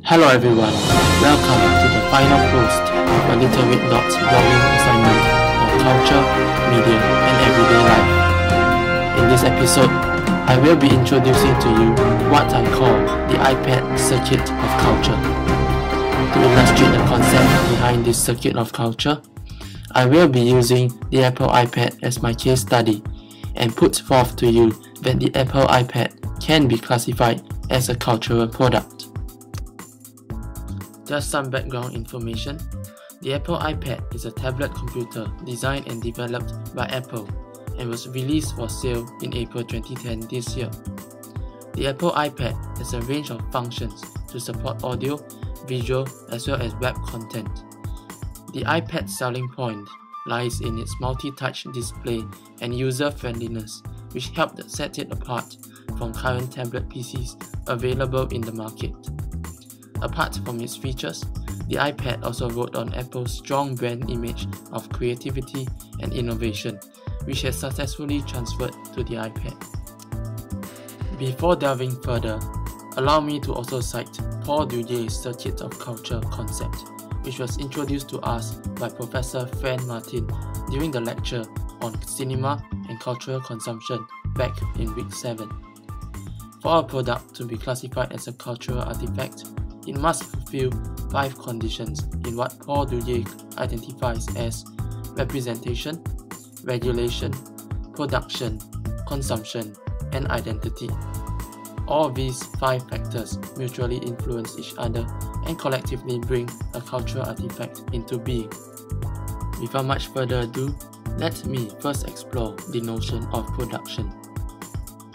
Hello everyone, welcome to the final post of a Little Red Dot's blogging assignment on culture, media and everyday life. In this episode, I will be introducing to you what I call the iPad circuit of culture. To illustrate the concept behind this circuit of culture, I will be using the Apple iPad as my case study and put forth to you that the Apple iPad can be classified as a cultural product. Just some background information. The Apple iPad is a tablet computer designed and developed by Apple and was released for sale in April 2010 this year. The Apple iPad has a range of functions to support audio, visual as well as web content. The iPad's selling point lies in its multi-touch display and user-friendliness, which helped set it apart from current tablet PCs available in the market. Apart from its features, the iPad also rode on Apple's strong brand image of creativity and innovation, which has successfully transferred to the iPad. Before delving further, allow me to also cite Paul Dujay's Circuit of Culture concept, which was introduced to us by Professor Fran Martin during the lecture on cinema and cultural consumption back in week 7. For a product to be classified as a cultural artifact, it must fulfill 5 conditions in what Paul Dujay identifies as representation, regulation, production, consumption, and identity. All these 5 factors mutually influence each other and collectively bring a cultural artifact into being. Without much further ado, let me first explore the notion of production.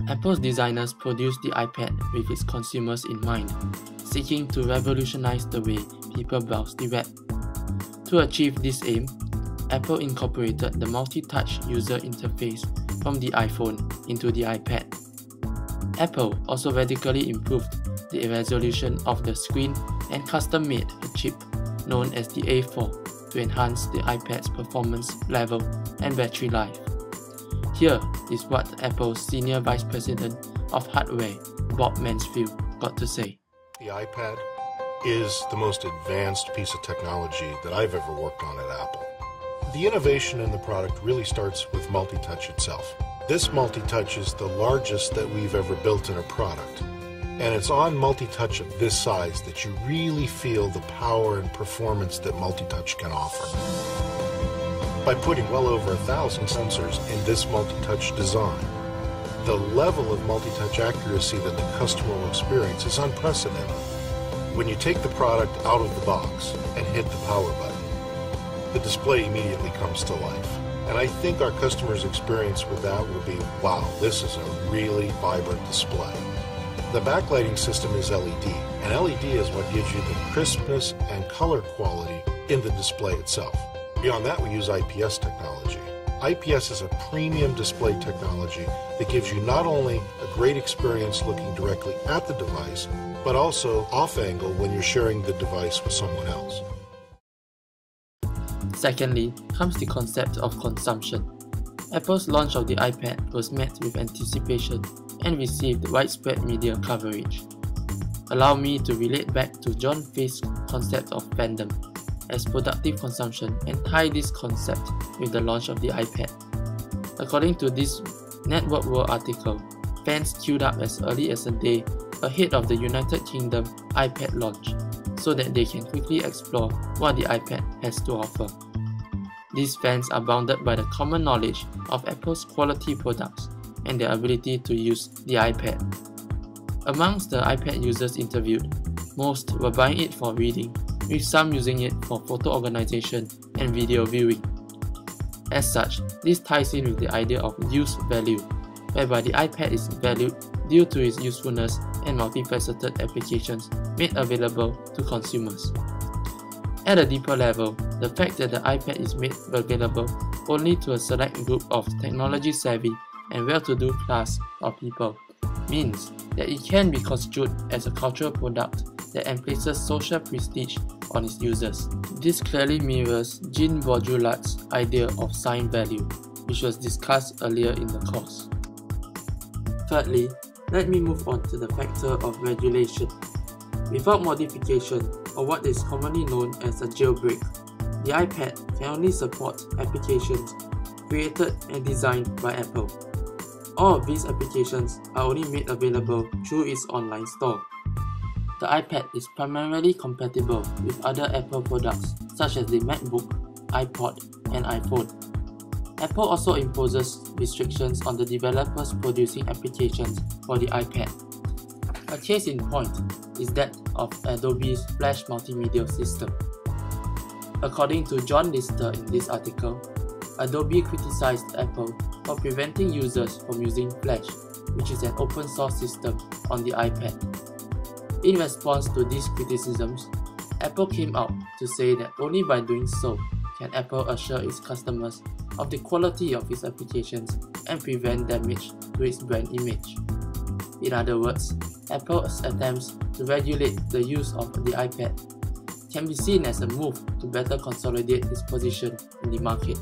Apple's designers produced the iPad with its consumers in mind, seeking to revolutionize the way people browse the web. To achieve this aim, Apple incorporated the multi-touch user interface from the iPhone into the iPad. Apple also radically improved the resolution of the screen and custom-made a chip known as the A4 to enhance the iPad's performance level and battery life. Here is what Apple's Senior Vice President of Hardware, Bob Mansfield, got to say. The iPad is the most advanced piece of technology that I've ever worked on at Apple. The innovation in the product really starts with multi-touch itself. This multi-touch is the largest that we've ever built in a product, and it's on multi-touch of this size that you really feel the power and performance that multi-touch can offer. By putting well over 1,000 sensors in this multi-touch design, the level of multi-touch accuracy that the customer will experience is unprecedented. When you take the product out of the box and hit the power button, the display immediately comes to life. And I think our customers' experience with that will be, wow, this is a really vibrant display. The backlighting system is LED, and LED is what gives you the crispness and color quality in the display itself. Beyond that, we use IPS technology. IPS is a premium display technology that gives you not only a great experience looking directly at the device, but also off-angle when you're sharing the device with someone else. Secondly, comes the concept of consumption. Apple's launch of the iPad was met with anticipation and received widespread media coverage. Allow me to relate back to John Faith's concept of fandom as productive consumption and tie this concept with the launch of the iPad. According to this Network World article, fans queued up as early as a day ahead of the United Kingdom iPad launch so that they can quickly explore what the iPad has to offer. These fans are bounded by the common knowledge of Apple's quality products and their ability to use the iPad. Amongst the iPad users interviewed, most were buying it for reading, with some using it for photo organization and video viewing. As such, this ties in with the idea of use value, whereby the iPad is valued due to its usefulness and multifaceted applications made available to consumers. At a deeper level, the fact that the iPad is made available only to a select group of technology-savvy and well-to-do class of people means that it can be construed as a cultural product that emplaces social prestige on its users. This clearly mirrors Jean Baudrillard's idea of sign value, which was discussed earlier in the course. Thirdly, let me move on to the factor of regulation. Without modification, or what is commonly known as a jailbreak, the iPad can only support applications created and designed by Apple. All of these applications are only made available through its online store. The iPad is primarily compatible with other Apple products such as the MacBook, iPod, and iPhone. Apple also imposes restrictions on the developers producing applications for the iPad. A case in point is that of Adobe's Flash multimedia system. According to John Lister in this article, Adobe criticized Apple for preventing users from using Flash, which is an open source system, on the iPad. In response to these criticisms, Apple came out to say that only by doing so can Apple assure its customers of the quality of its applications and prevent damage to its brand image. In other words, Apple's attempts to regulate the use of the iPad can be seen as a move to better consolidate its position in the market.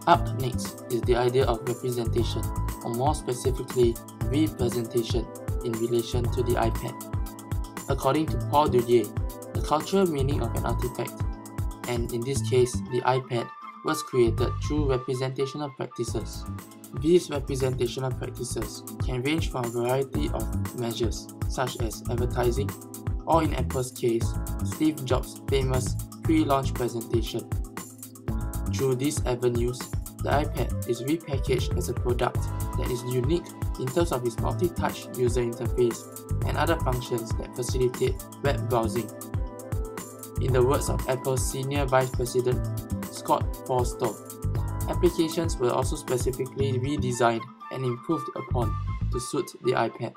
Up next is the idea of representation, or more specifically, representation in relation to the iPad. According to Paul Dudier, the cultural meaning of an artifact, and in this case, the iPad, was created through representational practices. These representational practices can range from a variety of measures, such as advertising, or in Apple's case, Steve Jobs' famous pre-launch presentation. Through these avenues, the iPad is repackaged as a product that is unique in terms of its multi-touch user interface and other functions that facilitate web browsing. In the words of Apple's Senior Vice President, Scott Forstall, applications were also specifically redesigned and improved upon to suit the iPad.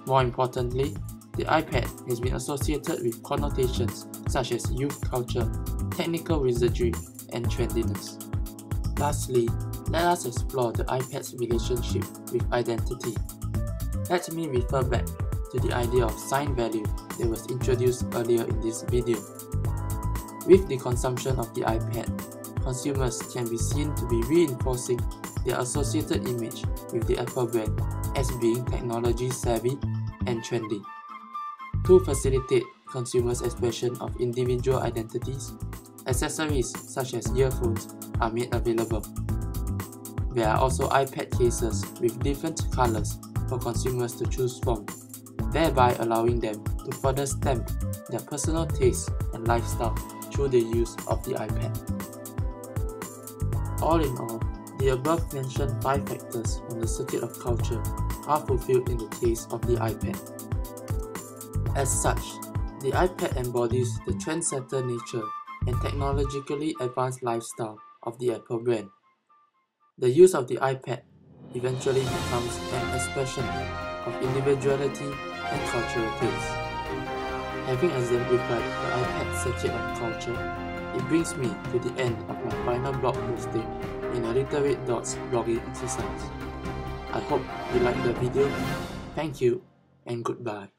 More importantly, the iPad has been associated with connotations such as youth culture, technical wizardry, and trendiness. Lastly, let us explore the iPad's relationship with identity. Let me refer back to the idea of sign value that was introduced earlier in this video. With the consumption of the iPad, consumers can be seen to be reinforcing their associated image with the Apple brand as being technology savvy and trendy. To facilitate consumers' expression of individual identities, accessories such as earphones are made available. There are also iPad cases with different colors for consumers to choose from, thereby allowing them to further stamp their personal taste and lifestyle through the use of the iPad. All in all, the above mentioned 5 factors on the circuit of culture are fulfilled in the case of the iPad. As such, the iPad embodies the trendsetter nature and technologically advanced lifestyle of the Apple brand. The use of the iPad eventually becomes an expression of individuality and cultural taste. Having exemplified the iPad circuit of culture, it brings me to the end of my final blog posting in Alliterate Dots blogging exercise. I hope you liked the video. Thank you and goodbye.